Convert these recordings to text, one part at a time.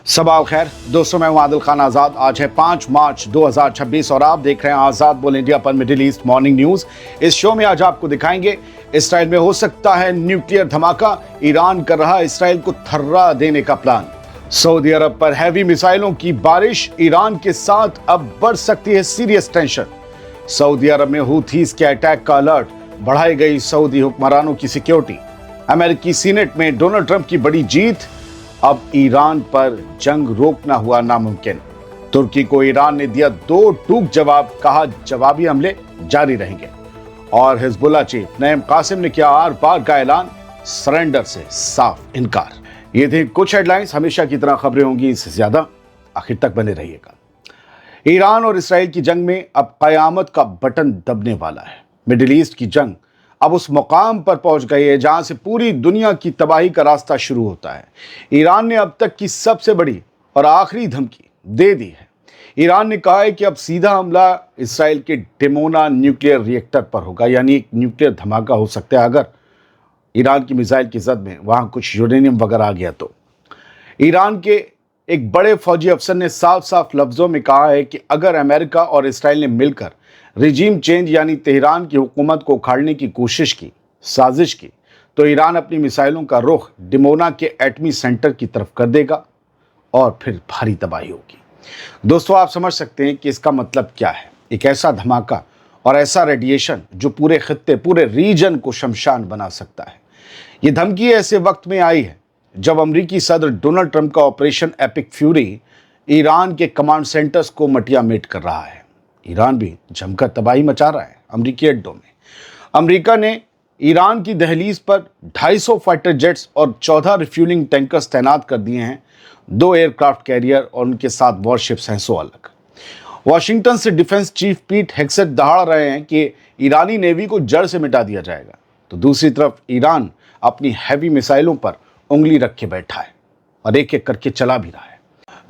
सबाल खैर दोस्तों, मैं हूं आदिल खान आज़ाद। आज है 5 मार्च 2026 और आप देख रहे हैं आज़ाद बोल इंडिया पर मिडिल ईस्ट मॉर्निंग न्यूज़। इस शो में आज आपको दिखाएंगे इसराइल में हो सकता है न्यूक्लियर धमाका, ईरान कर रहा इसराइल को थर्रा देने का प्लान। सऊदी अरब पर हैवी मिसाइलों की बारिश, ईरान के साथ अब बढ़ सकती है सीरियस टेंशन। सऊदी अरब में हूथीज के अटैक का अलर्ट, बढ़ाई गई सऊदी हुक्मरानों की सिक्योरिटी। अमेरिकी सीनेट में डोनाल्ड ट्रंप की बड़ी जीत, अब ईरान पर जंग रोकना हुआ नामुमकिन। तुर्की को ईरान ने दिया 2 टूक जवाब, कहा जवाबी हमले जारी रहेंगे। और हिजबुल्लाह चीफ नईम कासिम ने किया आर पार का ऐलान, सरेंडर से साफ इनकार। ये थी कुछ हेडलाइंस। हमेशा की तरह खबरें होंगी इससे ज्यादा, आखिर तक बने रहिएगा। ईरान और इसराइल की जंग में अब कयामत का बटन दबने वाला है। मिडिल ईस्ट की जंग अब उस मुकाम पर पहुंच गई है जहां से पूरी दुनिया की तबाही का रास्ता शुरू होता है। ईरान ने अब तक की सबसे बड़ी और आखिरी धमकी दे दी है। ईरान ने कहा है कि अब सीधा हमला इसराइल के डिमोना न्यूक्लियर रिएक्टर पर होगा, यानी एक न्यूक्लियर धमाका हो सकता है अगर ईरान की मिसाइल की जद में वहां कुछ यूरेनियम वगैरह आ गया तो। ईरान के एक बड़े फौजी अफसर ने साफ साफ लफ्जों में कहा है कि अगर अमेरिका और इसराइल ने मिलकर रिजीम चेंज यानी तेहरान की हुकूमत को उखाड़ने की कोशिश की, साजिश की, तो ईरान अपनी मिसाइलों का रुख डिमोना के एटमी सेंटर की तरफ कर देगा और फिर भारी तबाही होगी। दोस्तों, आप समझ सकते हैं कि इसका मतलब क्या है। एक ऐसा धमाका और ऐसा रेडिएशन जो पूरे खित्ते, पूरे रीजन को शमशान बना सकता है। ये धमकी ऐसे वक्त में आई है जब अमेरिकी सदर डोनाल्ड ट्रंप का ऑपरेशन एपिक फ्यूरी ईरान के कमांड सेंटर्स को मटियामेट कर रहा है। ईरान भी जमकर तबाही मचा रहा है अमेरिकी अड्डों में। अमेरिका ने ईरान की दहलीज पर 250 फाइटर जेट्स और 14 रिफ्यूलिंग टैंकर्स तैनात कर दिए हैं। 2 एयरक्राफ्ट कैरियर और उनके साथ वॉरशिप्स हैं 100 अलग। वाशिंगटन से डिफेंस चीफ पीट हेग्सेट दहाड़ रहे हैं कि ईरानी नेवी को जड़ से मिटा दिया जाएगा, तो दूसरी तरफ ईरान अपनी हैवी मिसाइलों पर उंगली रख के बैठा है और एक एक करके चला भी रहा है।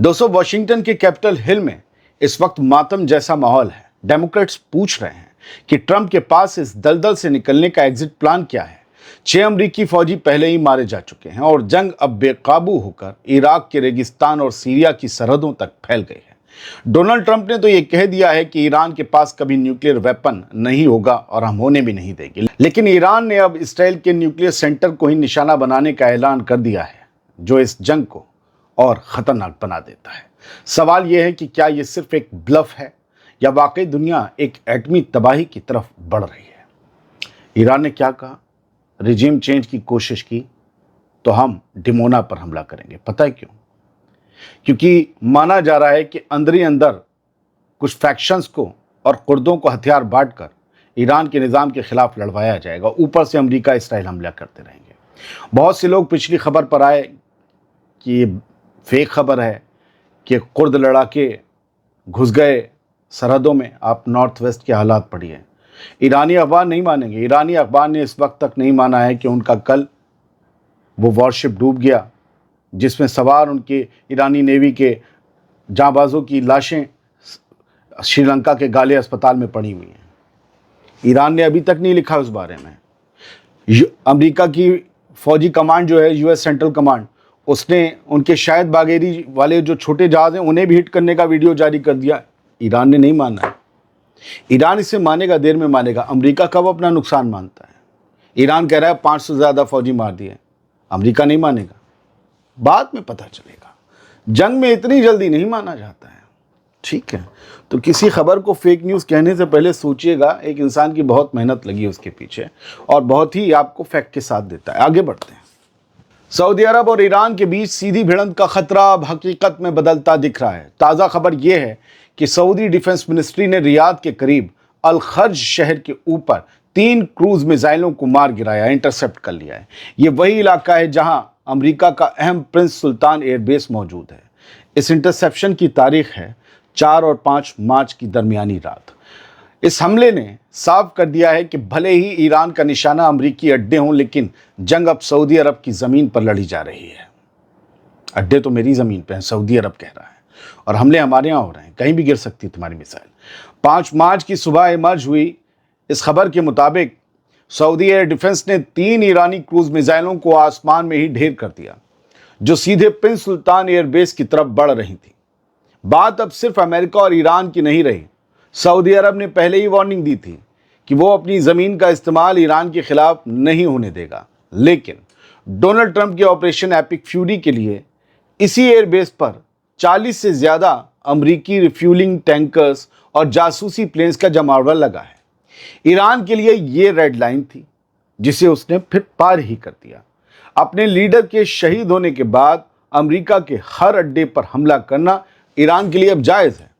दोस्तों, वाशिंगटन के कैपिटल हिल में इस वक्त मातम जैसा माहौल है। डेमोक्रेट्स पूछ रहे हैं कि ट्रंप के पास इस दलदल से निकलने का एग्जिट प्लान क्या है। 6 अमरीकी फौजी पहले ही मारे जा चुके हैं और जंग अब बेकाबू होकर इराक के रेगिस्तान और सीरिया की सरहदों तक फैल गई है। डोनाल्ड ट्रंप ने तो ये कह दिया है कि ईरान के पास कभी न्यूक्लियर वेपन नहीं होगा और हम होने भी नहीं देंगे। लेकिन ईरान ने अब इसराइल के न्यूक्लियर सेंटर को ही निशाना बनाने का ऐलान कर दिया है, जो इस जंग को और खतरनाक बना देता है। सवाल यह है कि क्या यह सिर्फ एक ब्लफ है या वाकई दुनिया एक एटमी तबाही की तरफ बढ़ रही है। ईरान ने क्या कहा, रिजीम चेंज की कोशिश की तो हम डिमोना पर हमला करेंगे। पता है क्यों? क्योंकि माना जा रहा है कि अंदर अंदर कुछ फैक्शंस को और कुर्दों को हथियार बांटकर ईरान के निज़ाम के खिलाफ लड़वाया जाएगा। ऊपर से अमेरिका इसराइल हमला करते रहेंगे। बहुत से लोग पिछली खबर पर आए कि ये फेक खबर है कि कुर्द लड़ाके घुस गए सरहदों में। आप नॉर्थ वेस्ट के हालात पढ़िए। ईरानी अखबार नहीं मानेंगे। ईरानी अखबार ने इस वक्त तक नहीं माना है कि उनका कल वो वॉरशिप डूब गया जिसमें सवार उनके ईरानी नेवी के जांबाजों की लाशें श्रीलंका के गाले अस्पताल में पड़ी हुई हैं। ईरान ने अभी तक नहीं लिखा उस बारे में। अमेरिका की फौजी कमांड जो है, यूएस सेंट्रल कमांड, उसने उनके शायद बागेरी वाले जो छोटे जहाज हैं उन्हें भी हिट करने का वीडियो जारी कर दिया। ईरान ने नहीं माना है। ईरान इसे मानेगा, देर में मानेगा। अमेरिका कब अपना नुकसान मानता है? ईरान कह रहा है 500 से ज़्यादा फौजी मार दिए। अमेरिका नहीं मानेगा, बाद में पता चलेगा। जंग में इतनी जल्दी नहीं माना जाता है। ठीक है, तो किसी खबर को फेक न्यूज़ कहने से पहले सोचिएगा। एक इंसान की बहुत मेहनत लगी उसके पीछे और बहुत ही आपको फैक्ट के साथ देता है। आगे बढ़ते हैं। सऊदी अरब और ईरान के बीच सीधी भिड़ंत का खतरा अब हकीकत में बदलता दिख रहा है। ताज़ा खबर यह है कि सऊदी डिफेंस मिनिस्ट्री ने रियाद के करीब अल खर्ज शहर के ऊपर 3 क्रूज मिसाइलों को मार गिराया, इंटरसेप्ट कर लिया है। ये वही इलाका है जहां अमेरिका का अहम प्रिंस सुल्तान एयरबेस मौजूद है। इस इंटरसेप्शन की तारीख है 4 और 5 मार्च की दरमियानी रात। इस हमले ने साफ कर दिया है कि भले ही ईरान का निशाना अमेरिकी अड्डे हों, लेकिन जंग अब सऊदी अरब की ज़मीन पर लड़ी जा रही है। अड्डे तो मेरी ज़मीन पे हैं, सऊदी अरब कह रहा है, और हमले हमारे यहाँ हो रहे हैं। कहीं भी गिर सकती है तुम्हारी मिसाइल। 5 मार्च की सुबह इमर्ज हुई इस खबर के मुताबिक सऊदी एयर डिफेंस ने 3 ईरानी क्रूज मिसाइलों को आसमान में ही ढेर कर दिया, जो सीधे प्रिंस सुल्तान एयरबेस की तरफ बढ़ रही थी। बात अब सिर्फ अमेरिका और ईरान की नहीं रही। सऊदी अरब ने पहले ही वार्निंग दी थी कि वो अपनी ज़मीन का इस्तेमाल ईरान के खिलाफ नहीं होने देगा, लेकिन डोनाल्ड ट्रंप के ऑपरेशन एपिक फ्यूरी के लिए इसी एयरबेस पर 40 से ज़्यादा अमरीकी रिफ्यूलिंग टैंकर्स और जासूसी प्लेन्स का जमावड़ा लगा है। ईरान के लिए ये रेड लाइन थी जिसे उसने फिर पार ही कर दिया। अपने लीडर के शहीद होने के बाद अमेरिका के हर अड्डे पर हमला करना ईरान के लिए अब जायज़ है।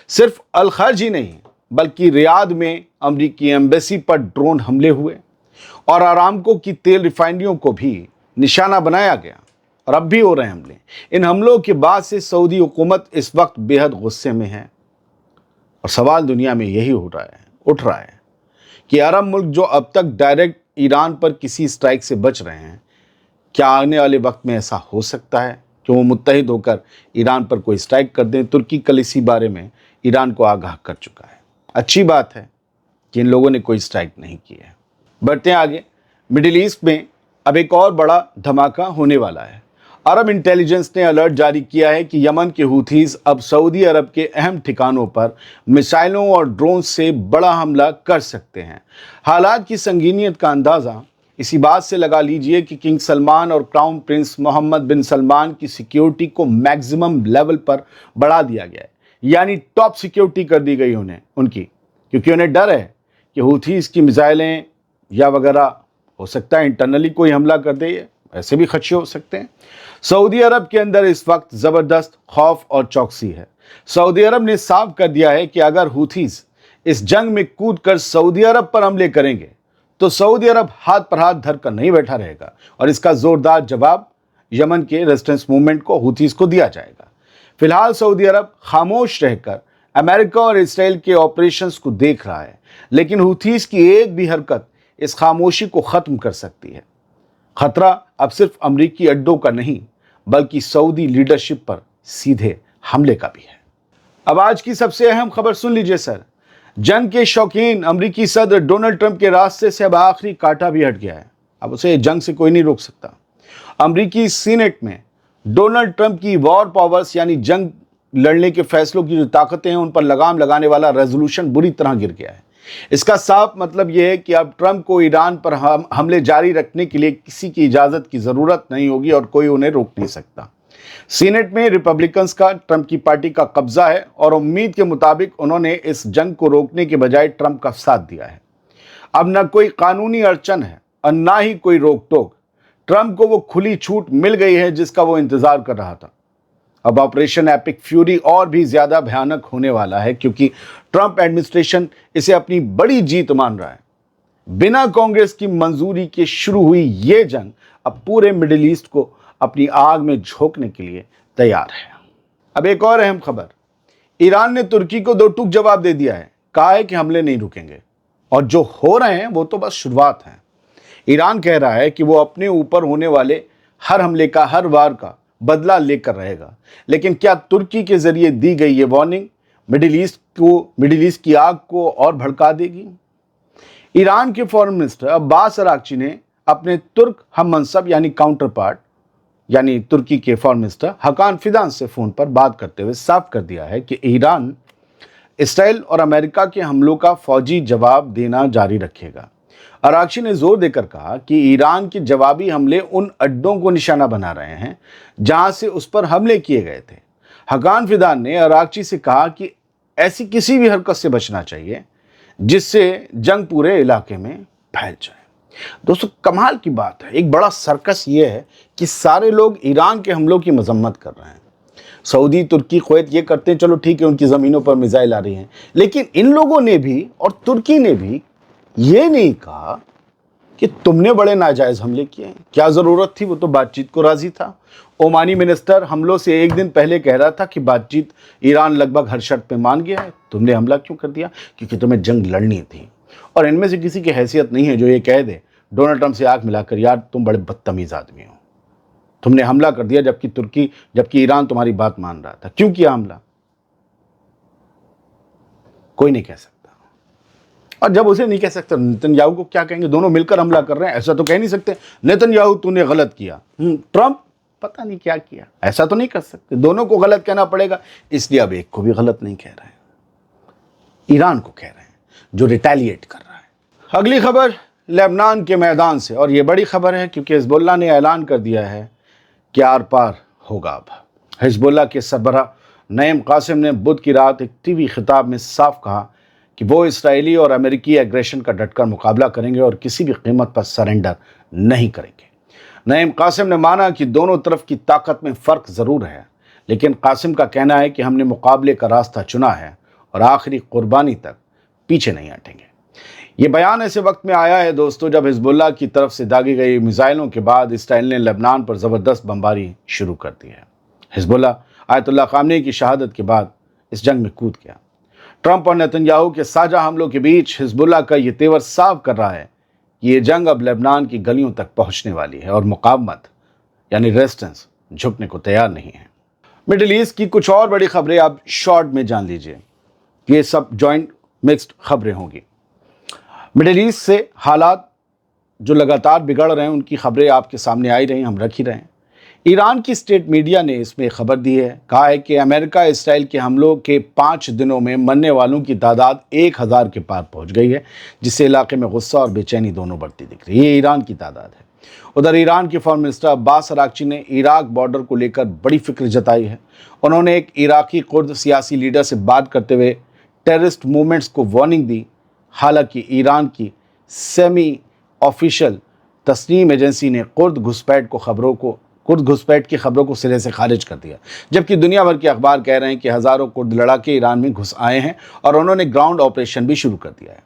सिर्फ अल खर्ज ही नहीं बल्कि रियाद में अमरीकी एम्बेसी पर ड्रोन हमले हुए और अरामको की तेल रिफाइनरियों को भी निशाना बनाया गया और अब भी हो रहे हैं हमले। इन हमलों के बाद से सऊदी हुकूमत इस वक्त बेहद गुस्से में है और सवाल दुनिया में यही उठ रहा है कि अरब मुल्क जो अब तक डायरेक्ट ईरान पर किसी स्ट्राइक से बच रहे हैं, क्या आने वाले वक्त में ऐसा हो सकता है कि वो मुत्तहिद होकर ईरान पर कोई स्ट्राइक कर दें। तुर्की कल इसी बारे में ईरान को आगाह कर चुका है। अच्छी बात है कि इन लोगों ने कोई स्ट्राइक नहीं की है। बढ़ते हैं आगे। मिडिल ईस्ट में अब एक और बड़ा धमाका होने वाला है। अरब इंटेलिजेंस ने अलर्ट जारी किया है कि यमन के हूथीज अब सऊदी अरब के अहम ठिकानों पर मिसाइलों और ड्रोन से बड़ा हमला कर सकते हैं। हालात की संगीनियत का अंदाज़ा इसी बात से लगा लीजिए कि किंग सलमान और क्राउन प्रिंस मोहम्मद बिन सलमान की सिक्योरिटी को मैक्सिमम लेवल पर बढ़ा दिया गया है, यानी टॉप सिक्योरिटी कर दी गई उनकी, क्योंकि उन्हें डर है कि हूथीज की मिसाइलें या वगैरह हो सकता है इंटरनली कोई हमला कर दे, ऐसे भी खदशे हो सकते हैं। सऊदी अरब के अंदर इस वक्त ज़बरदस्त खौफ और चौकसी है। सऊदी अरब ने साफ कर दिया है कि अगर हूथीज इस जंग में कूद कर सऊदी अरब पर हमले करेंगे तो सऊदी अरब हाथ पर हाथ धर कर नहीं बैठा रहेगा और इसका ज़ोरदार जवाब यमन के रेजिस्टेंस मूवमेंट को, हूथीज को दिया जाएगा। फिलहाल सऊदी अरब खामोश रहकर अमेरिका और इसराइल के ऑपरेशंस को देख रहा है, लेकिन हूथीज की एक भी हरकत इस खामोशी को ख़त्म कर सकती है। खतरा अब सिर्फ अमरीकी अड्डों का नहीं बल्कि सऊदी लीडरशिप पर सीधे हमले का भी है। अब आज की सबसे अहम खबर सुन लीजिए सर। जंग के शौकीन अमरीकी सदर डोनाल्ड ट्रंप के रास्ते से अब आखिरी कांटा भी हट गया है। अब उसे जंग से कोई नहीं रोक सकता। अमरीकी सीनेट में डोनाल्ड ट्रंप की वॉर पावर्स यानी जंग लड़ने के फैसलों की जो ताकतें हैं उन पर लगाम लगाने वाला रेजोल्यूशन बुरी तरह गिर गया है। इसका साफ मतलब यह है कि अब ट्रंप को ईरान पर हमले जारी रखने के लिए किसी की इजाज़त की ज़रूरत नहीं होगी और कोई उन्हें रोक नहीं सकता। सीनेट में रिपब्लिकन्स का, ट्रंप की पार्टी का कब्जा है और उम्मीद के मुताबिक उन्होंने इस जंग को रोकने के बजाय ट्रंप का साथ दिया है। अब न कोई कानूनी अड़चन है और ना ही कोई रोक टोक। ट्रंप को वो खुली छूट मिल गई है जिसका वो इंतजार कर रहा था। अब ऑपरेशन एपिक फ्यूरी और भी ज्यादा भयानक होने वाला है क्योंकि ट्रंप एडमिनिस्ट्रेशन इसे अपनी बड़ी जीत मान रहा है। बिना कांग्रेस की मंजूरी के शुरू हुई ये जंग अब पूरे मिडिल ईस्ट को अपनी आग में झोंकने के लिए तैयार है। अब एक और अहम खबर, ईरान ने तुर्की को दो टूक जवाब दे दिया है। कहा है कि हमले नहीं रुकेंगे और जो हो रहे हैं वो तो बस शुरुआत है। ईरान कह रहा है कि वो अपने ऊपर होने वाले हर हमले का, हर वार का बदला लेकर रहेगा। लेकिन क्या तुर्की के जरिए दी गई ये वार्निंग मिडिल ईस्ट की आग को और भड़का देगी? ईरान के फॉरेन मिनिस्टर अब्बास अरागची ने अपने तुर्क हम मनसब यानी काउंटर पार्ट यानी तुर्की के फॉरेन मिनिस्टर हकान फिदान से फोन पर बात करते हुए साफ कर दिया है कि ईरान इसराइल और अमेरिका के हमलों का फौजी जवाब देना जारी रखेगा। अरागची ने जोर देकर कहा कि ईरान के जवाबी हमले उन अड्डों को निशाना बना रहे हैं जहां से उस पर हमले किए गए थे। हकान फिदान ने अरागची से कहा कि ऐसी किसी भी हरकत से बचना चाहिए जिससे जंग पूरे इलाके में फैल जाए। दोस्तों, कमाल की बात है, एक बड़ा सर्कस ये है कि सारे लोग ईरान के हमलों की मजम्मत कर रहे हैं। सऊदी, तुर्की, कुवैत ये करते हैं, चलो ठीक है, उनकी ज़मीनों पर मिसाइल आ रही हैं, लेकिन इन लोगों ने भी और तुर्की ने भी ये नहीं कहा कि तुमने बड़े नाजायज़ हमले किए हैं। क्या ज़रूरत थी? वो तो बातचीत को राज़ी था। ओमानी मिनिस्टर हमलों से एक दिन पहले कह रहा था कि बातचीत ईरान लगभग हर शर्त पे मान गया है। तुमने हमला क्यों कर दिया? क्योंकि तुम्हें जंग लड़नी थी। और इनमें से किसी की हैसियत नहीं है जो ये कह दे डोनाल्ड ट्रंप से आंख मिलाकर, यार तुम बड़े बदतमीज़ आदमी हो, तुमने हमला कर दिया जबकि ईरान तुम्हारी बात मान रहा था। क्यों किया हमला? कोई नहीं कह सकता। और जब उसे नहीं कह सकते, नेतन्याहू को क्या कहेंगे? दोनों मिलकर हमला कर रहे हैं, ऐसा तो कह नहीं सकते नेतन्याहू तूने गलत किया। ट्रंप पता नहीं क्या किया, ऐसा तो नहीं कर सकते, दोनों को गलत कहना पड़ेगा, इसलिए अब एक को भी गलत नहीं कह रहे हैं, ईरान को कह रहे हैं जो रिटेलिएट कर रहा है। अगली खबर लेबनान के मैदान से, और ये बड़ी खबर है क्योंकि हिजबुल्लाह ने ऐलान कर दिया है कि आर पार होगा। अब हिजबुल्लाह के सरबराह नईम कासिम ने बुध की रात एक टीवी खिताब में साफ कहा कि वो इसराइली और अमेरिकी एग्रेशन का डटकर मुकाबला करेंगे और किसी भी कीमत पर सरेंडर नहीं करेंगे। नईम कासिम ने माना कि दोनों तरफ की ताकत में फ़र्क ज़रूर है, लेकिन कासिम का कहना है कि हमने मुकाबले का रास्ता चुना है और आखिरी कुर्बानी तक पीछे नहीं हटेंगे। ये बयान ऐसे वक्त में आया है दोस्तों जब हिजबुल्लाह की तरफ से दागी गई मिसाइलों के बाद इसराइल ने लेबनान पर ज़बरदस्त बमबारी शुरू कर दी है। हिजबुल्लाह आयतुल्लाह खामनेई की शहादत के बाद इस जंग में कूद गया। ट्रंप और नेतन्याहू के साझा हमलों के बीच हिजबुल्लाह का ये तेवर साफ कर रहा है कि ये जंग अब लेबनान की गलियों तक पहुंचने वाली है और मुकावमत यानी रेजिस्टेंस झुकने को तैयार नहीं है। मिडिल ईस्ट की कुछ और बड़ी खबरें आप शॉर्ट में जान लीजिए, ये सब जॉइंट मिक्स्ड खबरें होंगी। मिडिल ईस्ट से हालात जो लगातार बिगड़ रहे हैं उनकी खबरें आपके सामने आई रही, हम रख ही रहे हैं। ईरान की स्टेट मीडिया ने इसमें खबर दी है, कहा है कि अमेरिका इसराइल के हमलों के 5 दिनों में मरने वालों की तादाद 1000 के पार पहुंच गई है, जिससे इलाके में गुस्सा और बेचैनी दोनों बढ़ती दिख रही है। ये ईरान की तादाद है। उधर ईरान के फॉरेन मिनिस्टर अब्बास अरागची ने इराक बॉर्डर को लेकर बड़ी फिक्र जताई है। उन्होंने एक इराकी कुर्द सियासी लीडर से बात करते हुए टेररिस्ट मूवमेंट्स को वार्निंग दी। हालांकि ईरान की सेमी ऑफिशियल तस्नीम एजेंसी ने कुर्द घुसपैठ की खबरों को सिरे से खारिज कर दिया, जबकि दुनिया भर के अखबार कह रहे हैं कि हज़ारों कुर्द लड़ाके ईरान में घुस आए हैं और उन्होंने ग्राउंड ऑपरेशन भी शुरू कर दिया है।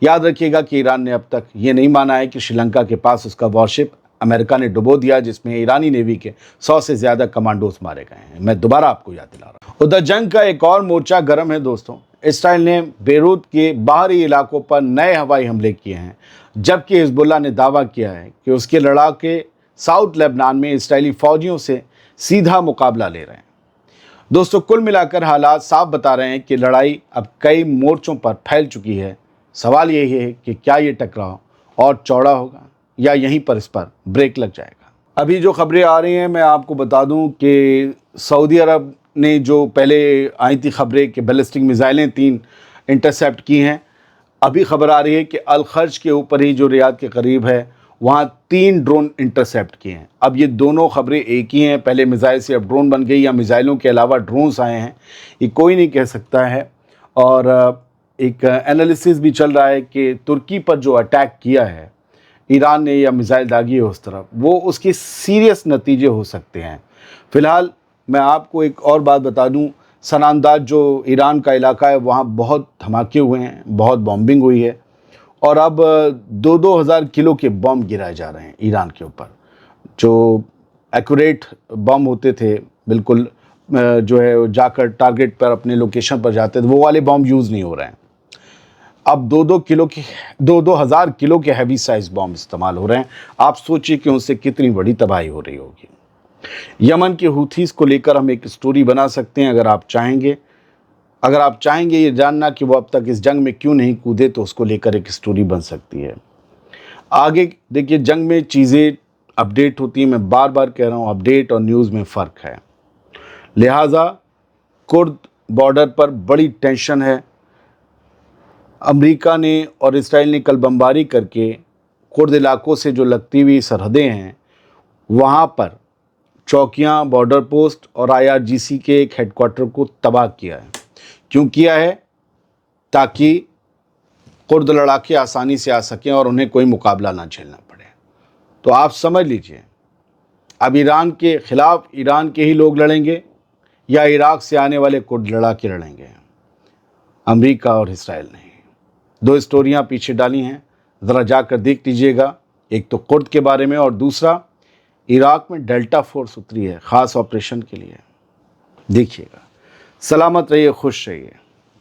याद रखिएगा कि ईरान ने अब तक ये नहीं माना है कि श्रीलंका के पास उसका वॉरशिप अमेरिका ने डुबो दिया, जिसमें ईरानी नेवी के 100 से ज़्यादा कमांडोज मारे गए हैं। मैं दोबारा आपको याद दिला रहा हूँ। उधर जंग का एक और मोर्चा गर्म है दोस्तों। इसराइल ने बेरूत के बाहरी इलाकों पर नए हवाई हमले किए हैं, जबकि हिजबुल्लाह ने दावा किया है कि उसके लड़ाके साउथ लेबनान में इसराइली फौजियों से सीधा मुकाबला ले रहे हैं। दोस्तों, कुल मिलाकर हालात साफ बता रहे हैं कि लड़ाई अब कई मोर्चों पर फैल चुकी है। सवाल यही है कि क्या ये टकराव और चौड़ा होगा या यहीं पर इस पर ब्रेक लग जाएगा। अभी जो खबरें आ रही हैं, मैं आपको बता दूं कि सऊदी अरब ने जो पहले आई थी खबरें कि बैलिस्टिक मिसाइलें 3 इंटरसेप्ट की हैं, अभी खबर आ रही है कि अल खर्ज के ऊपर ही जो रियाद के करीब है वहाँ 3 ड्रोन इंटरसेप्ट किए हैं। अब ये दोनों खबरें एक ही हैं, पहले मिसाइल से अब ड्रोन बन गई या मिसाइलों के अलावा ड्रोन्स आए हैं, ये कोई नहीं कह सकता है। और एक एनालिसिस भी चल रहा है कि तुर्की पर जो अटैक किया है ईरान ने या मिसाइल दागी है उस तरफ, वो उसके सीरियस नतीजे हो सकते हैं। फ़िलहाल मैं आपको एक और बात बता दूं, सनांदाज जो ईरान का इलाका है वहाँ बहुत धमाके हुए हैं, बहुत बॉम्बिंग हुई है और अब 2-2 हज़ार किलो के बम गिराए जा रहे हैं ईरान के ऊपर। जो एक्यूरेट बम होते थे, बिल्कुल जो है जाकर टारगेट पर अपने लोकेशन पर जाते थे, वो वाले बम यूज़ नहीं हो रहे हैं। अब 2-2 हज़ार किलो के हैवी साइज बम इस्तेमाल हो रहे हैं। आप सोचिए कि उनसे कितनी बड़ी तबाही हो रही होगी। यमन के हुथीस को लेकर हम एक स्टोरी बना सकते हैं अगर आप चाहेंगे ये जानना कि वो अब तक इस जंग में क्यों नहीं कूदे, तो उसको लेकर एक स्टोरी बन सकती है। आगे देखिए, जंग में चीज़ें अपडेट होती हैं। मैं बार बार कह रहा हूँ, अपडेट और न्यूज़ में फ़र्क है। लिहाजा कुर्द बॉर्डर पर बड़ी टेंशन है। अमेरिका ने और इसराइल ने कल बमबारी करके कुर्द इलाकों से जो लगती हुई सरहदें हैं वहाँ पर चौकियाँ, बॉर्डर पोस्ट और IRGC के एक हेडक्वार्टर को तबाह किया है। क्यों किया है? ताकि कुर्द लड़ाके आसानी से आ सकें और उन्हें कोई मुकाबला ना झेलना पड़े। तो आप समझ लीजिए, अब ईरान के ख़िलाफ़ ईरान के ही लोग लड़ेंगे या इराक से आने वाले कुर्द लड़ाके लड़ेंगे। अमेरिका और इसराइल ने 2 स्टोरियाँ पीछे डाली हैं, ज़रा जाकर देख लीजिएगा। एक तो कुर्द के बारे में और दूसरा इराक में डेल्टा फोर्स उतरी है ख़ास ऑपरेशन के लिए। देखिएगा। सलामत रहिए, खुश रहिए।